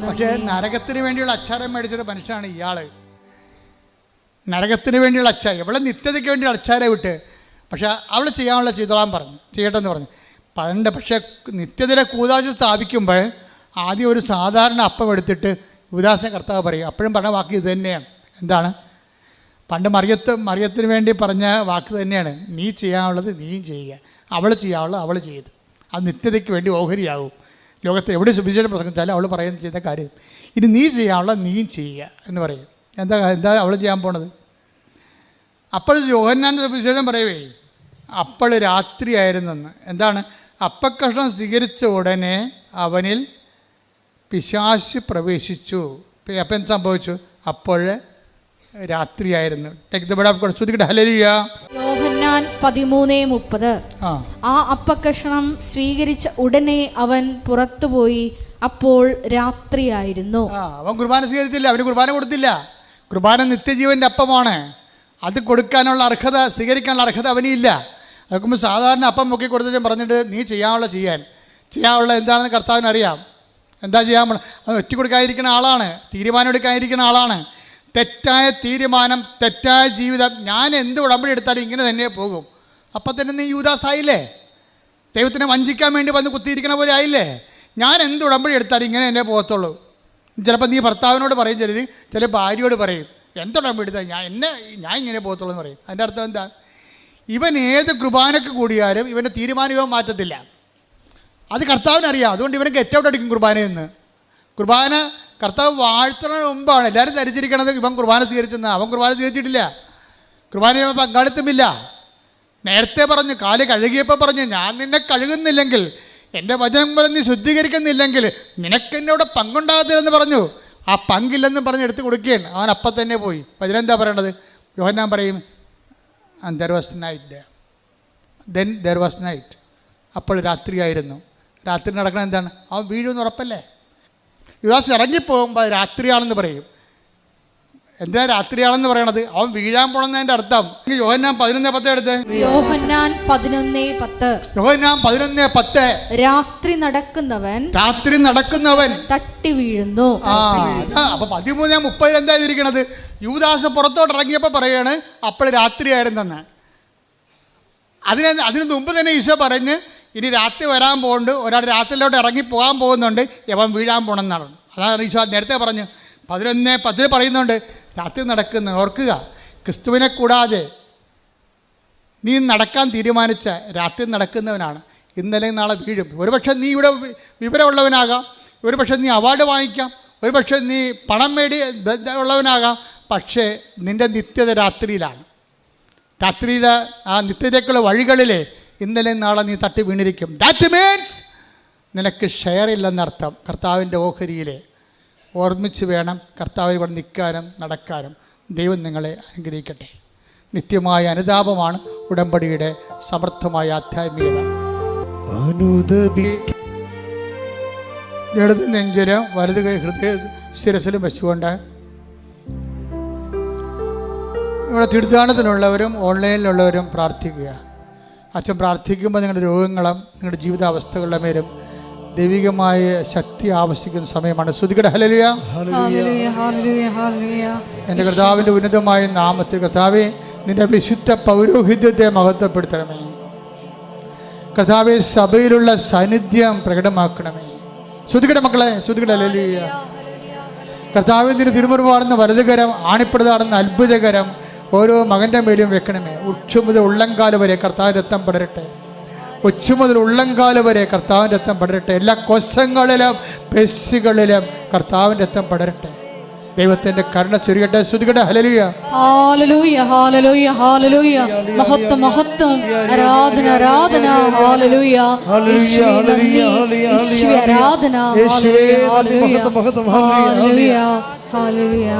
പക്ഷേ നരകത്തിന് വേണ്ടിയുള്ള അച്ചാരം മേടിച്ചൊരു മനുഷ്യനാണ് ഇയാള്. നരകത്തിന് വേണ്ടിയുള്ള അച്ചാരം, എവളെ നിത്യതയ്ക്ക് വേണ്ടിയുള്ള അച്ചാരം വിട്ട്, പക്ഷെ അവൾ ചെയ്യാനുള്ള ചെയ്തോളാൻ പറഞ്ഞു, ചെയ്യട്ടെന്ന് പറഞ്ഞു. പക്ഷേ നിത്യതയുടെ കൂതാശ സ്ഥാപിക്കുമ്പോൾ ആദ്യം ഒരു സാധാരണ അപ്പം എടുത്തിട്ട് യുവദാസ കർത്താവ് പറയും. അപ്പോഴും പറഞ്ഞ വാക്ക് ഇത് തന്നെയാണ്. എന്താണ്? പണ്ട് മറിയത്തിന് വേണ്ടി പറഞ്ഞ വാക്ക് തന്നെയാണ്, നീ ചെയ്യാനുള്ളത് നീയും ചെയ്യുക, അവൾ ചെയ്യാനുള്ളത് അവൾ ചെയ്ത്. അത് നിത്യതയ്ക്ക് വേണ്ടി ഓഹരിയാകും. ലോകത്തിൽ എവിടെ സുവിശേഷം പ്രസംഗിച്ചാലും അവൾ ചെയ്യുന്ന കാര്യം, ഇനി നീ ചെയ്യാനുള്ളത് നീയും ചെയ്യുക എന്ന് പറയും. എന്താ അവൾ ചെയ്യാൻ പോണത്? അപ്പോൾ യോഹന്നാൻ്റെ സുവിശേഷം പറയവേ, അപ്പോൾ രാത്രിയായിരുന്നെന്ന്. എന്താണ്? അപ്പക്കഷ്ണം സ്വീകരിച്ച ഉടനെ അവനിൽ പിശാച് പ്രവേശിച്ചു. അപ്പം എന്ത് സംഭവിച്ചു? അപ്പോൾ രാത്രിയായിരുന്നു. Take the word of God. ശ്രുതിക്കട്ടെ ഹല്ലേലൂയ. യോഹന്നാൻ 13:30. ആ അപ്പക്കഷണം സ്വീകരിച്ച ഉടനെ അവൻ പുറത്തുപോയി, അപ്പോൾ രാത്രിയായിരുന്നു. അവൻ കുർബാന സ്വീകരിച്ചില്ല, അവന് കുർബാന കൊടുത്തില്ല. കുർബാന നിത്യജീവൻ്റെ അപ്പമാണ്. അത് കൊടുക്കാനുള്ള അർഹത, സ്വീകരിക്കാനുള്ള അർഹത അവനില്ല. അതൊക്കെ സാധാരണ അപ്പം മുക്കി കൊടുത്തിട്ട് പറഞ്ഞിട്ട് നീ ചെയ്യാനുള്ള എന്താണെന്ന് കർത്താവിന് അറിയാം. എന്താ ചെയ്യാൻ പോണത്? അത് ഒറ്റ കൊടുക്കാതിരിക്കുന്ന ആളാണ്, തീരുമാനം എടുക്കാതിരിക്കുന്ന ആളാണ്. തെറ്റായ തീരുമാനം, തെറ്റായ ജീവിതം. ഞാൻ എന്ത് ഉടമ്പടി എടുത്താലും ഇങ്ങനെ തന്നെ പോകും. അപ്പം തന്നെ നീ യൂദാസായില്ലേ? ദൈവത്തിനെ വഞ്ചിക്കാൻ വേണ്ടി വന്ന് കുത്തിയിരിക്കണ പോലെ ആയില്ലേ? ഞാൻ എന്ത് ഉടമ്പടി എടുത്താലും ഇങ്ങനെ തന്നെ പോകത്തുള്ളൂ. ചിലപ്പോൾ നീ ഭർത്താവിനോട് പറയും, ചില ഭാര്യയോട് പറയും, എന്തുടമ്പടി എടുത്താൽ ഞാൻ ഇങ്ങനെ പോകത്തുള്ളൂ എന്ന് പറയും. അതിൻ്റെ അർത്ഥം എന്താ? ഇവൻ ഏത് കുർബാനക്ക് കൂടിയാലും ഇവൻ്റെ തീരുമാനം മാറ്റത്തില്ല. അത് കർത്താവിനറിയാം. അതുകൊണ്ട് ഇവന് ഗെറ്റ് ഔട്ട് അടിക്കും കുർബാനയെന്ന്. കുർബാന കർത്താവ് വാഴ്ത്തുന്നതിന് മുമ്പാണ് എല്ലാവരും ധരിച്ചിരിക്കണത് ഇവൻ കുർബാന സ്വീകരിച്ചെന്ന്. അവൻ കുർബാന സ്വീകരിച്ചിട്ടില്ല, കുർബാന പങ്കാളിത്തമില്ല. നേരത്തെ പറഞ്ഞു, കാല് കഴുകിയപ്പോൾ പറഞ്ഞു, ഞാൻ നിന്നെ കഴുകുന്നില്ലെങ്കിൽ, എൻ്റെ വചനം പോലെ നീ ശുദ്ധീകരിക്കുന്നില്ലെങ്കിൽ നിനക്ക് എന്നോട് പങ്കുണ്ടാകത്തില്ലെന്ന് പറഞ്ഞു. ആ പങ്കില്ലെന്ന് പറഞ്ഞ് എടുത്ത് കൊടുക്കുകയാണ്. അവൻ അപ്പം തന്നെ പോയി. അതിനെന്താ പറയണത്? യോഹന്നാൻ പറയും, and there was night. Then there was night. അപ്പോൾ രാത്രിയായിരുന്നു. രാത്രി നടക്കണം എന്താണ്? അവൻ വീഴുമെന്ന് ഉറപ്പല്ലേ? യുദാസ് ഇറങ്ങിപ്പോകുമ്പോൾ രാത്രിയാണെന്ന് പറയും. എന്താ രാത്രിയാണെന്ന് പറയണത്? അവൻ വീഴാൻ പോണെന്നതിൻ്റെ അർത്ഥം. യോഹന്നാൻ 11:10 എടുത്ത്. യോഹന്നാൻ 11:10. രാത്രി നടക്കുന്നവൻ തട്ടി വീഴുന്നു. അപ്പൊ 13:30 എന്താ ഇരിക്കണത്? യൂദാസ് പുറത്തോട്ട് ഇറങ്ങിയപ്പോൾ പറയാണ് അപ്പോൾ രാത്രിയായിരുന്നെന്ന്. അതിന് മുമ്പ് തന്നെ ഈശോ പറഞ്ഞ് ഇനി രാത്രി വരാൻ പോകുന്നുണ്ട്, ഒരാൾ രാത്രിയിലോട്ട് ഇറങ്ങി പോകാൻ പോകുന്നുണ്ട്, യവൻ വീഴാൻ പോകണമെന്നാണ്. അതാണ് ഈശോ നേരത്തെ പറഞ്ഞു. 11:10 പറയുന്നുണ്ട് രാത്രി നടക്കുന്ന. ഓർക്കുക, ക്രിസ്തുവിനെ കൂടാതെ നീ നടക്കാൻ തീരുമാനിച്ച രാത്രി നടക്കുന്നവനാണ്. ഇന്നലെ നാളെ വീഴും. ഒരുപക്ഷെ നീ ഇവിടെ വിവരമുള്ളവനാകാം, ഒരുപക്ഷെ നീ അവാർഡ് വാങ്ങിക്കാം, ഒരുപക്ഷെ നീ പണം ഉള്ളവനാകാം. പക്ഷേ നിൻ്റെ നിത്യത രാത്രിയിലാണ്. രാത്രിയിലെ ആ നിത്യതയ്ക്കുള്ള വഴികളിൽ ഇന്നലെ നാളെ നീ തട്ടി വീണിരിക്കും. ദാറ്റ് മീൻസ് നിനക്ക് ഷെയർ ഇല്ലെന്നർത്ഥം. കർത്താവിൻ്റെ ഓഹരിയിൽ ഓർമ്മിച്ച് വേണം കർത്താവിൽ ഇവിടെ നിൽക്കാനും നടക്കാനും. ദൈവം നിങ്ങളെ അനുഗ്രഹിക്കട്ടെ. നിത്യമായ അനുതാപമാണ് ഉടമ്പടിയുടെ സമർത്ഥമായ ആധ്യാത്മികത. ഇടത് നെഞ്ചിലും വലത് കൈ ഹൃദയ ശിരസിലും വെച്ചുകൊണ്ട് ഇവിടെ തീർത്ഥാടനത്തിലുള്ളവരും ഓൺലൈനിലുള്ളവരും പ്രാർത്ഥിക്കുക. അച്ഛൻ പ്രാർത്ഥിക്കുമ്പോൾ നിങ്ങളുടെ രോഗങ്ങളും നിങ്ങളുടെ ജീവിതാവസ്ഥകളുടെ മേലും ദൈവികമായ ശക്തി ആവശ്യിക്കുന്ന സമയമാണ്. ശ്രുതിക്കട്ടെ ഹല്ലേലൂയ. എൻ്റെ കർത്താവിൻ്റെ ഉന്നതമായ നാമത്തിൽ കർത്താവേ, നിന്റെ വിശുദ്ധ പൗരോഹിത്യത്തെ മഹത്വപ്പെടുത്തണമേ. കർത്താവേ, സഭയിലുള്ള സാന്നിധ്യം പ്രകടമാക്കണമേ. ശ്രുതിക്കട്ടെ മക്കളെ, ശ്രുതിക്കട്ടെ ഹല്ലേലൂയ. കർത്താവേ, നിന്റെ തിരുമുറിവാടുന്ന വലതുകരം, ആണിപ്പെടുതാടുന്ന അത്ഭുതകരം ഓരോ മകൻ്റെ മേലും വെക്കണമേ. ഉച്ച മുതൽ ഉള്ളംകാല് വരെ കർത്താവിൻ്റെ രക്തം പടരട്ടെ. ഉച്ച മുതൽ ഉള്ളംകാല് വരെ കർത്താവിൻ്റെ രക്തം പടരട്ടെ. എല്ലാ കോശങ്ങളിലും പേശികളിലും കർത്താവിൻ്റെ രക്തം പടരട്ടെ. ദൈവത്തിന്റെ കരുണ ചൊരിയട്ടെ. ശ്രുതികട്ടെ ഹല്ലേലൂയ. Hallelujah hallelujah hallelujah. മഹത്വം മഹത്വം, ആരാധന ആരാധന. ഹല്ലേലൂയ യേശുവേ നന്ദി, യേശുവേ ആരാധന. Hallelujah hallelujah.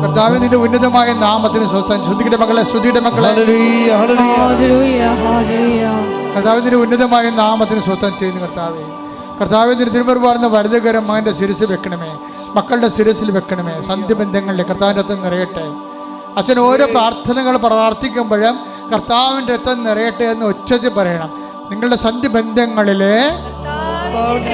കർത്താവേ, നിന്റെ ഉന്നതമായ നാമത്തിന് സ്വസ്ത്രം. ശ്രുതിയുടെ മക്കളെ, ശ്രുതിയുടെ മക്കളെ, കർത്താവേ, നിന്റെ ഉന്നതമായ നാമത്തിന് സ്വസ്ത്രം ചെയ്യുന്നു. കർത്താവേ, നിന്റെ തിരുമുറിവാടുന്ന വലതുകരം മകൻ്റെ ശിരസിൽ വെക്കണമേ, മക്കളുടെ ശിരസിൽ വെക്കണമേ. സന്ധ്യബന്ധങ്ങളിലെ കർത്താവിൻ്റെ രക്തം നിറയട്ടെ. അച്ഛൻ ഓരോ പ്രാർത്ഥനകൾ പ്രാർത്ഥിക്കുമ്പോഴും കർത്താവിൻ്റെ രക്തം നിറയട്ടെ എന്ന് ഉച്ചത്തിൽ പറയണം. നിങ്ങളുടെ സന്ധ്യബന്ധങ്ങളിലെ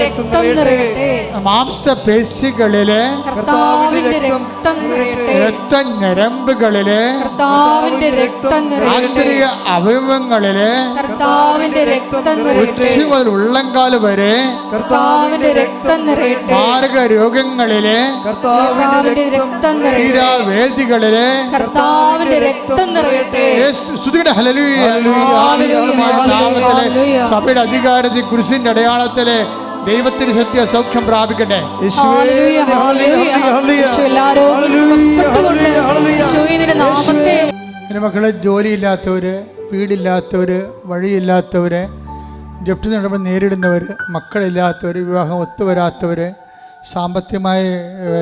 രക്തം നിറയട്ടെ. മാംസപേശികളിലെ കർത്താവിന്റെ രക്തം നിറയട്ടെ. രക്തഞരമ്പുകളിലെ കർത്താവിന്റെ രക്തം നിറയട്ടെ. ആന്തരിക അവയവങ്ങളിലെ കർത്താവിന്റെ രക്തം നിറയട്ടെ. ഉച്ച മുതൽ ഉള്ളങ്കാല് വരെ കർത്താവിന്റെ രക്തം നിറയട്ടെ. മാരക രോഗങ്ങളിലെ കർത്താവിന്റെ രക്തം നിറയട്ടെ. തീരാവേദികളിലെ കർത്താവിന്റെ രക്തം നിറയട്ടെ. സഭയുടെ അധികാരത്തിൽ കുരിശിന്റെ അടയാളത്തിലെ ദൈവത്തിന് സത്യ സൗഖ്യം പ്രാപിക്കട്ടെ. എൻ്റെ മക്കളെ, ജോലിയില്ലാത്തവര്, വീടില്ലാത്തവര്, വഴിയില്ലാത്തവര്, ജപ്തി നടപടി നേരിടുന്നവർ, മക്കളില്ലാത്തവർ, വിവാഹം ഒത്തുവരാത്തവർ, സാമ്പത്തികമായ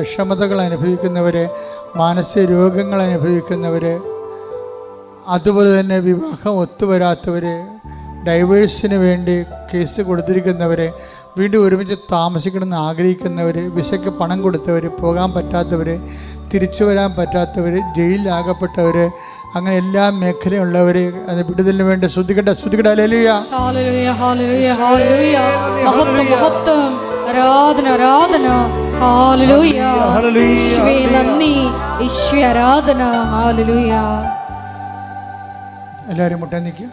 വിഷമതകൾ അനുഭവിക്കുന്നവർ, മാനസിക രോഗങ്ങൾ അനുഭവിക്കുന്നവർ, അതുപോലെ തന്നെ വിവാഹം ഒത്തുവരാത്തവർ, ഡൈവേഴ്സിന് വേണ്ടി കേസ് കൊടുത്തിരിക്കുന്നവർ, വീണ്ടും ഒരുമിച്ച് താമസിക്കണമെന്ന് ആഗ്രഹിക്കുന്നവർ, വിസയ്ക്ക് പണം കൊടുത്തവർ, പോകാൻ പറ്റാത്തവർ, തിരിച്ചു വരാൻ പറ്റാത്തവർ, ജയിലിലാകപ്പെട്ടവർ, അങ്ങനെ എല്ലാ മേഖലയുള്ളവർ അത് വിടുതലിന് വേണ്ടി ശ്രദ്ധിക്കട്ടെ. Hallelujah, hallelujah, hallelujah, hallelujah. മഹത്വം, മഹത്വം, ആരാധന, ആരാധന. ഹല്ലേലൂയ, യേശുവേ നന്ദി, യേശുവേ ആരാധന. ഹല്ലേലൂയ. എല്ലാവരും മുട്ടാൻ നിൽക്കുക.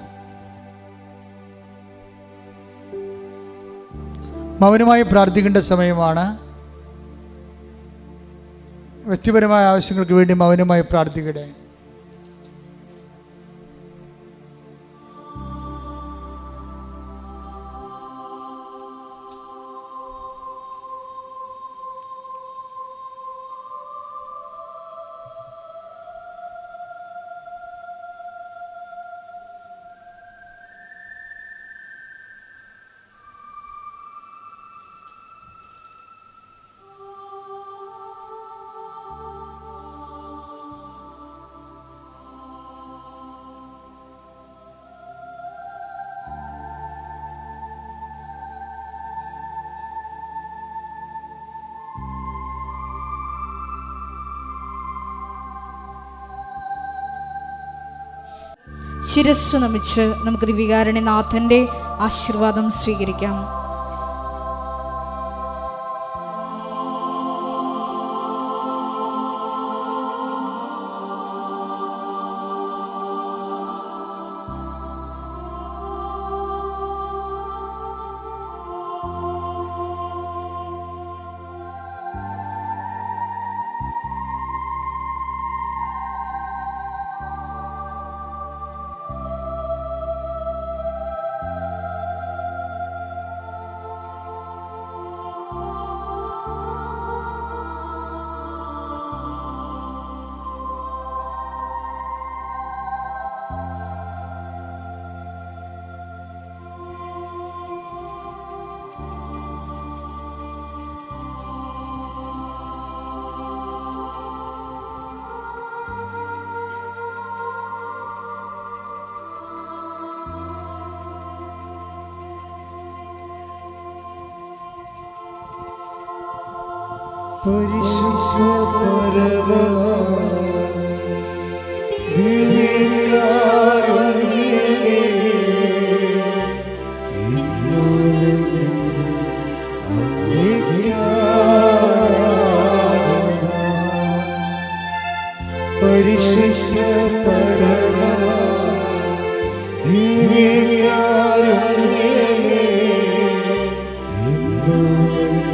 മൗനമായി പ്രാർത്ഥിക്കേണ്ട സമയമാണ്. വ്യക്തിപരമായ ആവശ്യങ്ങൾക്ക് വേണ്ടി മൗനമായി പ്രാർത്ഥിക്കട്ടെ. ശിരസ്സ് നമിച്ച് നമുക്ക് ദിവ്യകാരുണ്യനാഥന്റെ ആശീർവാദം സ്വീകരിക്കാം. പരിശുദ്ധ പരമ ദിവ്യകാരുണ്യമേ, ഇന്നുമെന്നും അങ്ങേക്ക് ആരാധന. പരിശുദ്ധ പരമ ദിവ്യകാരുണ്യമേ, ഇന്നുമെന്നും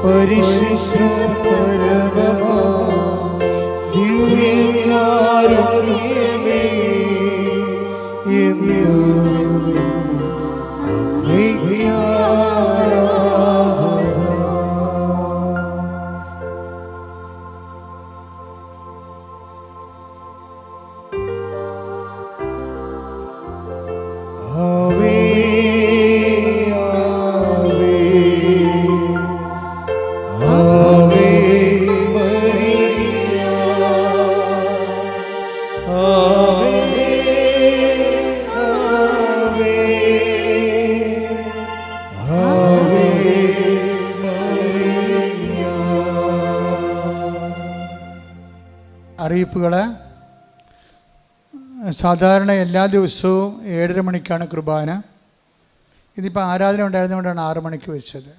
പരിശുദ്ധ പരമ ദിവ്യകാരുണ്യമേ, എന്നും അങ്ങേക്ക് ആരാധന. ആവേ ആവേ മരിയ, ആവേ ആവേ ആവേ മരിയ. അറിയിപ്പുകൾ. സാധാരണ എല്ലാ ദിവസവും 7:30 മണിക്കാണ് കുർബാന. ഇതിപ്പോൾ ആരാധന ഉണ്ടായിരുന്നുകൊണ്ടാണ് 6 മണിക്ക് വെച്ചത്.